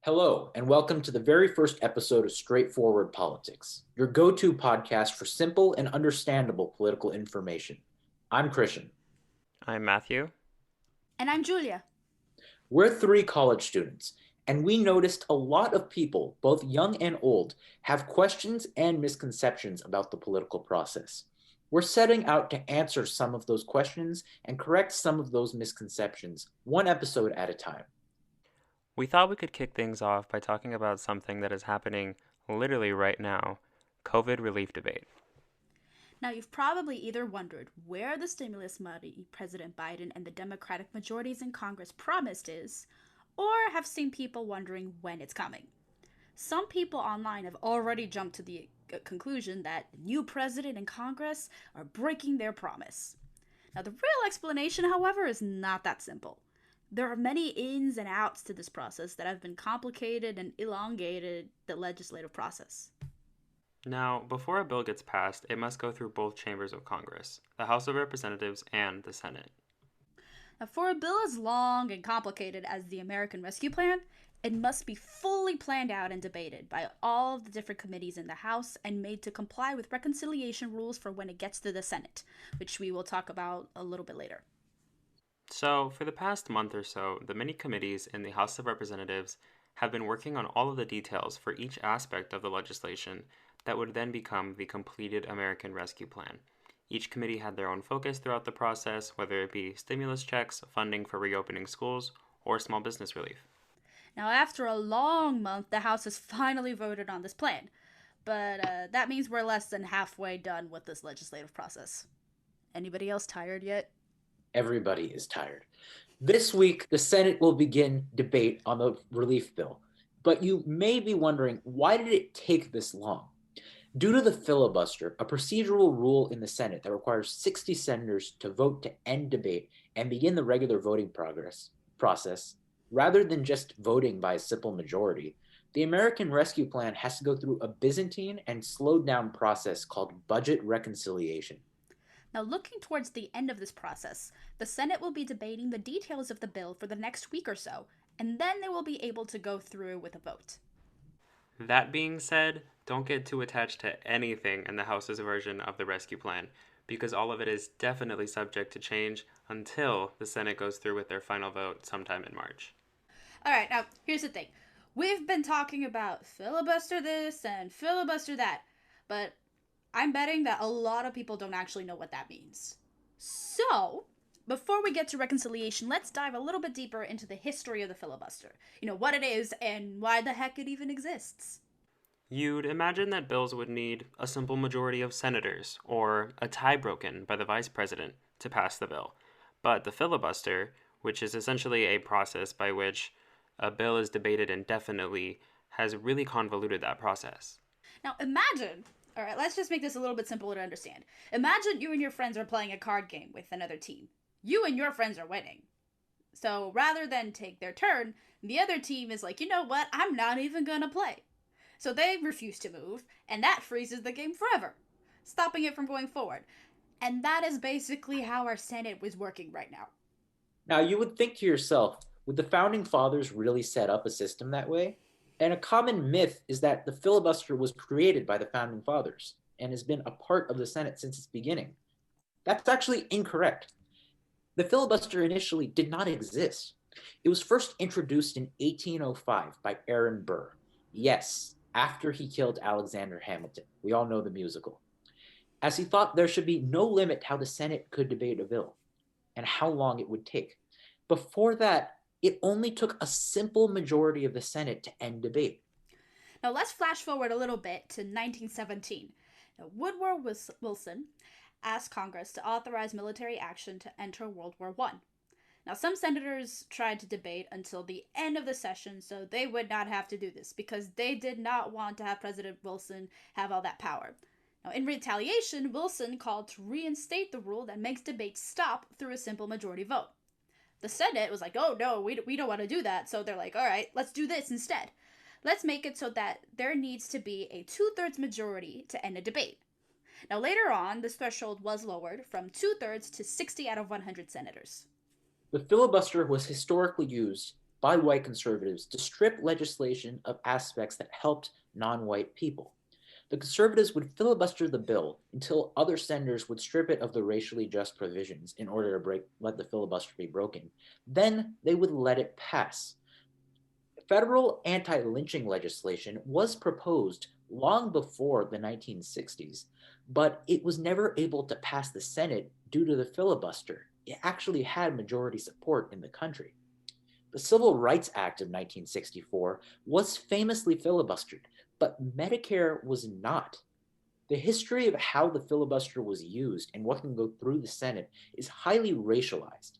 Hello, and welcome to the very first episode of Straightforward Politics, your go to podcast for simple and understandable political information. I'm Christian. I'm Matthew. And I'm Julia. We're three college students, and we noticed a lot of people, both young and old, have questions and misconceptions about the political process. We're setting out to answer some of those questions and correct some of those misconceptions, one episode at a time. We thought we could kick things off by talking about something that is happening literally right now, COVID relief debate. Now, you've probably either wondered where the stimulus money President Biden and the Democratic majorities in Congress promised is, or have seen people wondering when it's coming. Some people online have already jumped to the conclusion that the new president and Congress are breaking their promise. Now, the real explanation, however, is not that simple. There are many ins and outs to this process that have been complicated and elongated the legislative process. Now, before a bill gets passed, it must go through both chambers of Congress, the House of Representatives and the Senate. Now, for a bill as long and complicated as the American Rescue Plan, it must be fully planned out and debated by all of the different committees in the House and made to comply with reconciliation rules for when it gets to the Senate, which we will talk about a little bit later. So, for the past month or so, the many committees in the House of Representatives have been working on all of the details for each aspect of the legislation that would then become the completed American Rescue Plan. Each committee had their own focus throughout the process, whether it be stimulus checks, funding for reopening schools, or small business relief. Now, after a long month, the House has finally voted on this plan. But that means we're less than halfway done with this legislative process. Anybody else tired yet? Everybody is tired. This week, the Senate will begin debate on the relief bill. But you may be wondering, why did it take this long? Due to the filibuster, a procedural rule in the Senate that requires 60 senators to vote to end debate and begin the regular voting process, rather than just voting by a simple majority, the American Rescue Plan has to go through a Byzantine and slowed down process called budget reconciliation. Now, looking towards the end of this process, the Senate will be debating the details of the bill for the next week or so, and then they will be able to go through with a vote. That being said, don't get too attached to anything in the House's version of the rescue plan, because all of it is definitely subject to change until the Senate goes through with their final vote sometime in March. Alright, now, here's the thing. We've been talking about filibuster this and filibuster that, but I'm betting that a lot of people don't actually know what that means. So, before we get to reconciliation, let's dive a little bit deeper into the history of the filibuster. What it is and why the heck it even exists. You'd imagine that bills would need a simple majority of senators, or a tie broken by the vice president, to pass the bill. But the filibuster, which is essentially a process by which a bill is debated indefinitely, has really convoluted that process. Now imagine, alright, let's just make this a little bit simpler to understand. Imagine you and your friends are playing a card game with another team. You and your friends are winning. So rather than take their turn, the other team is like, you know what, I'm not even gonna play. So they refuse to move, and that freezes the game forever, stopping it from going forward. And that is basically how our Senate was working right now. Now, you would think to yourself, would the founding fathers really set up a system that way? And a common myth is that the filibuster was created by the founding fathers and has been a part of the Senate since its beginning. That's actually incorrect. The filibuster initially did not exist. It was first introduced in 1805 by Aaron Burr. Yes, after he killed Alexander Hamilton. We all know the musical. As he thought there should be no limit how the Senate could debate a bill and how long it would take. Before that, it only took a simple majority of the Senate to end debate. Now let's flash forward a little bit to 1917. Now, Woodrow Wilson asked Congress to authorize military action to enter World War I. Now, some senators tried to debate until the end of the session so they would not have to do this because they did not want to have President Wilson have all that power. Now, in retaliation, Wilson called to reinstate the rule that makes debate stop through a simple majority vote. The Senate was like, oh no, we don't want to do that, so they're like, all right, let's do this instead. Let's make it so that there needs to be a 2/3 majority to end a debate. Now, later on, this threshold was lowered from 2/3 to 60 out of 100 senators. The filibuster was historically used by white conservatives to strip legislation of aspects that helped non-white people. The conservatives would filibuster the bill until other senators would strip it of the racially just provisions in order to let the filibuster be broken. Then they would let it pass. Federal anti-lynching legislation was proposed long before the 1960s, but it was never able to pass the Senate due to the filibuster. It actually had majority support in the country. The Civil Rights Act of 1964 was famously filibustered, but Medicare was not. The history of how the filibuster was used and what can go through the Senate is highly racialized.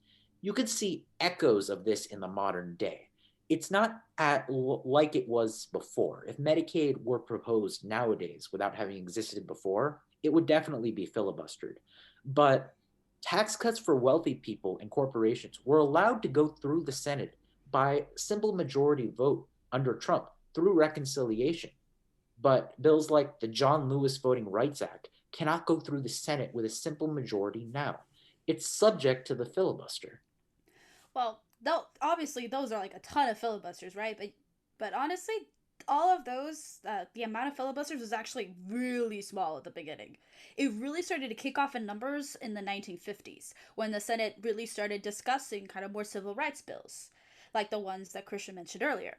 You could see echoes of this in the modern day. It's not like it was before. If Medicaid were proposed nowadays without having existed before, it would definitely be filibustered. But tax cuts for wealthy people and corporations were allowed to go through the Senate by simple majority vote under Trump through reconciliation. But bills like the John Lewis Voting Rights Act cannot go through the Senate with a simple majority now. It's subject to the filibuster. Well, though obviously those are like a ton of filibusters, right? But honestly, all of those, the amount of filibusters was actually really small at the beginning. It really started to kick off in numbers in the 1950s when the Senate really started discussing kind of more civil rights bills, like the ones that Christian mentioned earlier.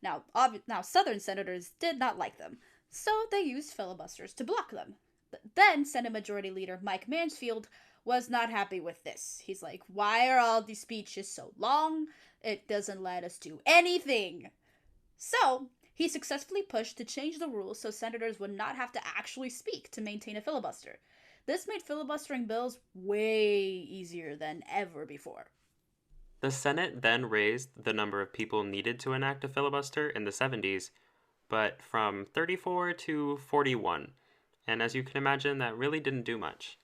Now Southern senators did not like them, so they used filibusters to block them. Then Senate Majority Leader Mike Mansfield was not happy with this. He's like, why are all these speeches so long? It doesn't let us do anything. So, he successfully pushed to change the rules so senators would not have to actually speak to maintain a filibuster. This made filibustering bills way easier than ever before. The Senate then raised the number of people needed to enact a filibuster in the 70s, but from 34 to 41. And as you can imagine, that really didn't do much.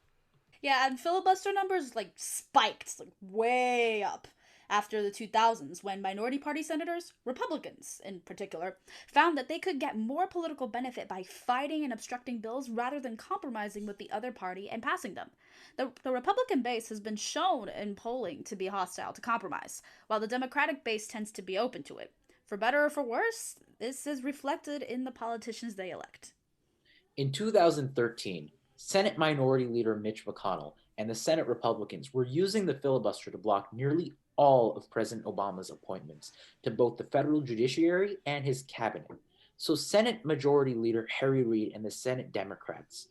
Yeah, and filibuster numbers like spiked like way up after the 2000s when minority party senators, Republicans in particular, found that they could get more political benefit by fighting and obstructing bills rather than compromising with the other party and passing them. The Republican base has been shown in polling to be hostile to compromise, while the Democratic base tends to be open to it. For better or for worse, this is reflected in the politicians they elect. In 2013, Senate Minority Leader Mitch McConnell and the Senate Republicans were using the filibuster to block nearly all of President Obama's appointments to both the federal judiciary and his cabinet. So Senate Majority Leader Harry Reid and the Senate Democrats,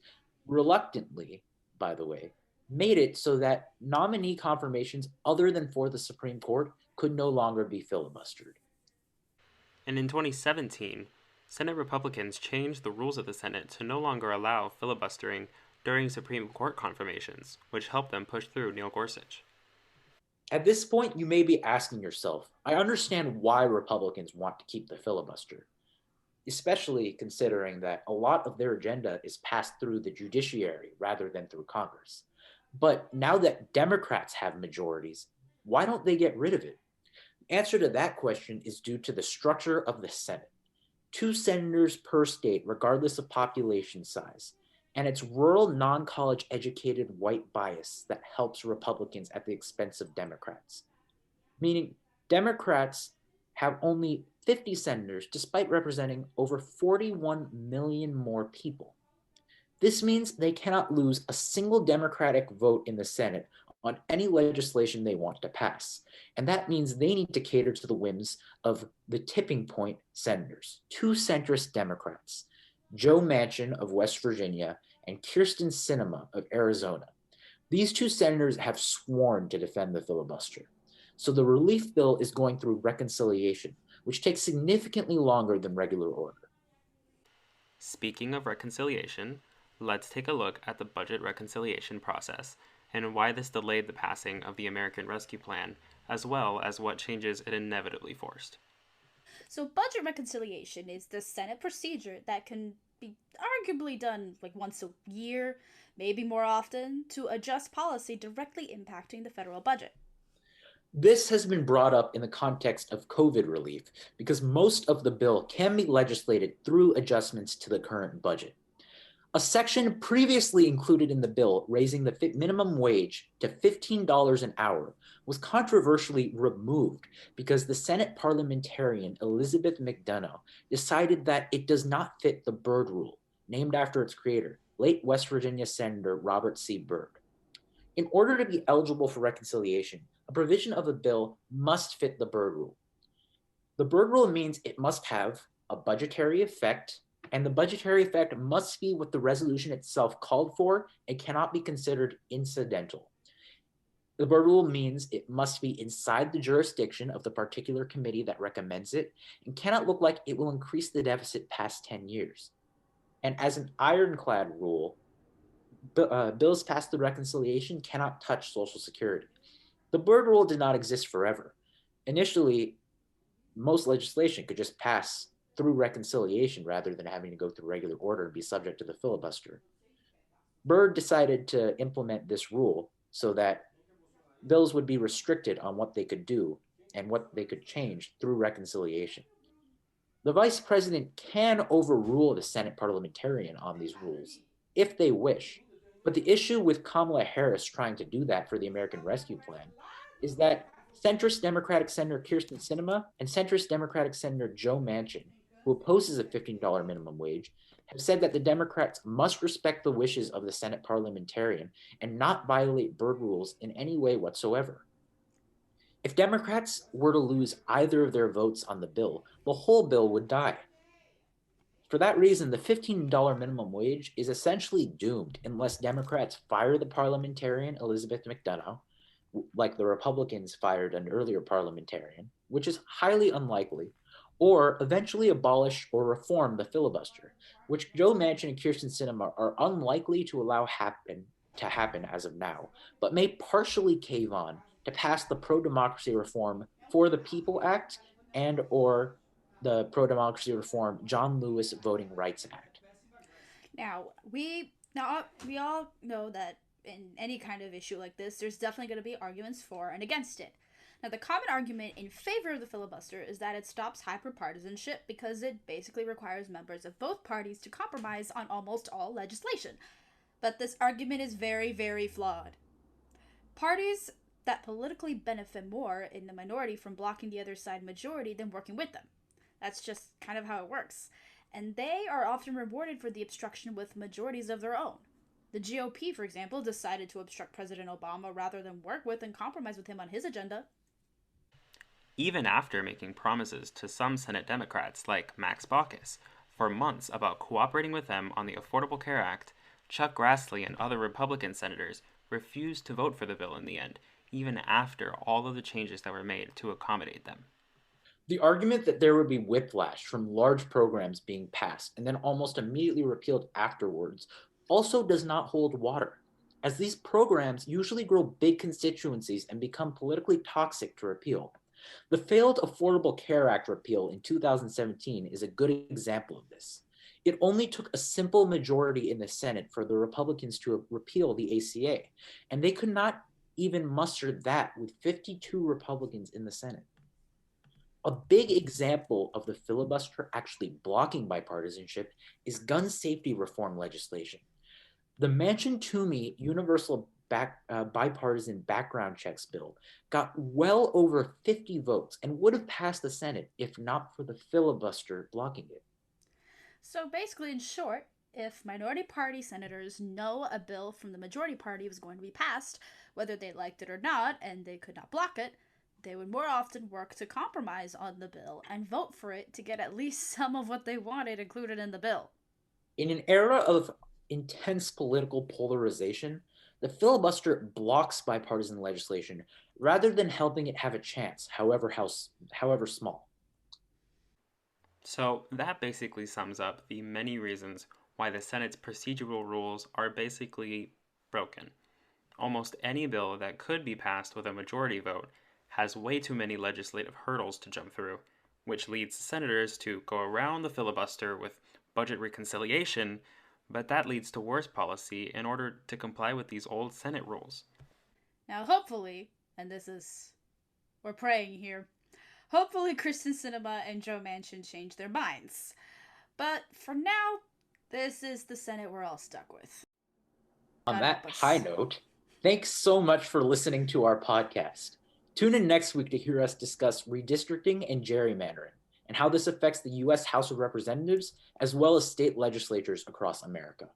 reluctantly, by the way, made it so that nominee confirmations other than for the Supreme Court could no longer be filibustered. And in 2017, Senate Republicans changed the rules of the Senate to no longer allow filibustering during Supreme Court confirmations, which helped them push through Neil Gorsuch. At this point, you may be asking yourself, I understand why Republicans want to keep the filibuster, especially considering that a lot of their agenda is passed through the judiciary rather than through Congress. But now that Democrats have majorities, why don't they get rid of it? The answer to that question is due to the structure of the Senate. 2 senators per state, regardless of population size, and it's rural, non-college educated white bias that helps Republicans at the expense of Democrats. Meaning, Democrats have only 50 senators despite representing over 41 million more people. This means they cannot lose a single Democratic vote in the Senate on any legislation they want to pass. And that means they need to cater to the whims of the tipping point senators, 2 centrist Democrats, Joe Manchin of West Virginia and Kyrsten Sinema of Arizona. These 2 senators have sworn to defend the filibuster. So the relief bill is going through reconciliation, which takes significantly longer than regular order. Speaking of reconciliation, let's take a look at the budget reconciliation process and why this delayed the passing of the American Rescue Plan, as well as what changes it inevitably forced. So, budget reconciliation is the Senate procedure that can be arguably done like once a year, maybe more often, to adjust policy directly impacting the federal budget. This has been brought up in the context of COVID relief because most of the bill can be legislated through adjustments to the current budget. A section previously included in the bill raising the minimum wage to $15 an hour was controversially removed because the Senate parliamentarian Elizabeth McDonough decided that it does not fit the Byrd Rule, named after its creator, late West Virginia Senator Robert C. Byrd. In order to be eligible for reconciliation, a provision of a bill must fit the Byrd Rule. The Byrd Rule means it must have a budgetary effect, and the budgetary effect must be what the resolution itself called for and cannot be considered incidental. The Byrd Rule means it must be inside the jurisdiction of the particular committee that recommends it and cannot look like it will increase the deficit past 10 years. And as an ironclad rule, bills passed through reconciliation cannot touch Social Security. The Byrd Rule did not exist forever. Initially, most legislation could just pass through reconciliation rather than having to go through regular order and be subject to the filibuster. Byrd decided to implement this rule so that bills would be restricted on what they could do and what they could change through reconciliation. The vice president can overrule the Senate parliamentarian on these rules if they wish. But the issue with Kamala Harris trying to do that for the American Rescue Plan is that centrist Democratic Senator Kyrsten Sinema and centrist Democratic Senator Joe Manchin, who opposes a $15 minimum wage, have said that the Democrats must respect the wishes of the Senate parliamentarian and not violate Byrd rules in any way whatsoever. If Democrats were to lose either of their votes on the bill, the whole bill would die. For that reason, the $15 minimum wage is essentially doomed unless Democrats fire the parliamentarian Elizabeth McDonough, like the Republicans fired an earlier parliamentarian, which is highly unlikely, or eventually abolish or reform the filibuster, which Joe Manchin and Kyrsten Sinema are unlikely to allow to happen as of now, but may partially cave on to pass the Pro-Democracy Reform for the People Act and or the Pro-Democracy Reform John Lewis Voting Rights Act. We all know that in any kind of issue like this, there's definitely going to be arguments for and against it. Now, the common argument in favor of the filibuster is that it stops hyperpartisanship because it basically requires members of both parties to compromise on almost all legislation. But this argument is very, very flawed. Parties that politically benefit more in the minority from blocking the other side majority than working with them. That's just kind of how it works. And they are often rewarded for the obstruction with majorities of their own. The GOP, for example, decided to obstruct President Obama rather than work with and compromise with him on his agenda. Even after making promises to some Senate Democrats, like Max Baucus, for months about cooperating with them on the Affordable Care Act, Chuck Grassley and other Republican senators refused to vote for the bill in the end, even after all of the changes that were made to accommodate them. The argument that there would be whiplash from large programs being passed and then almost immediately repealed afterwards also does not hold water, as these programs usually grow big constituencies and become politically toxic to repeal. The failed Affordable Care Act repeal in 2017 is a good example of this. It only took a simple majority in the Senate for the Republicans to repeal the ACA, and they could not even muster that with 52 Republicans in the Senate. A big example of the filibuster actually blocking bipartisanship is gun safety reform legislation. The Manchin-Toomey Universal Bipartisan Background Checks bill got well over 50 votes and would have passed the Senate if not for the filibuster blocking it. So basically, in short, if minority party senators know a bill from the majority party was going to be passed, whether they liked it or not, and they could not block it, they would more often work to compromise on the bill and vote for it to get at least some of what they wanted included in the bill. In an era of intense political polarization, the filibuster blocks bipartisan legislation rather than helping it have a chance, however small. So that basically sums up the many reasons why the Senate's procedural rules are basically broken. Almost any bill that could be passed with a majority vote has way too many legislative hurdles to jump through, which leads senators to go around the filibuster with budget reconciliation, but that leads to worse policy in order to comply with these old Senate rules. Now, hopefully, and we're praying here, hopefully Kyrsten Sinema and Joe Manchin change their minds. But for now, This is the Senate we're all stuck with. On God that help us. high note, thanks so much for listening to our podcast. Tune in next week to hear us discuss redistricting and gerrymandering and how this affects the U.S. House of Representatives as well as state legislatures across America.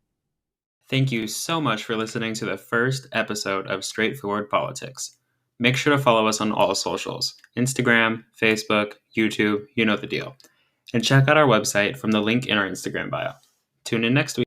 Thank you so much for listening to the first episode of Straightforward Politics. Make sure to follow us on all socials: Instagram, Facebook, YouTube, you know the deal. And check out our website from the link in our Instagram bio. Tune in next week.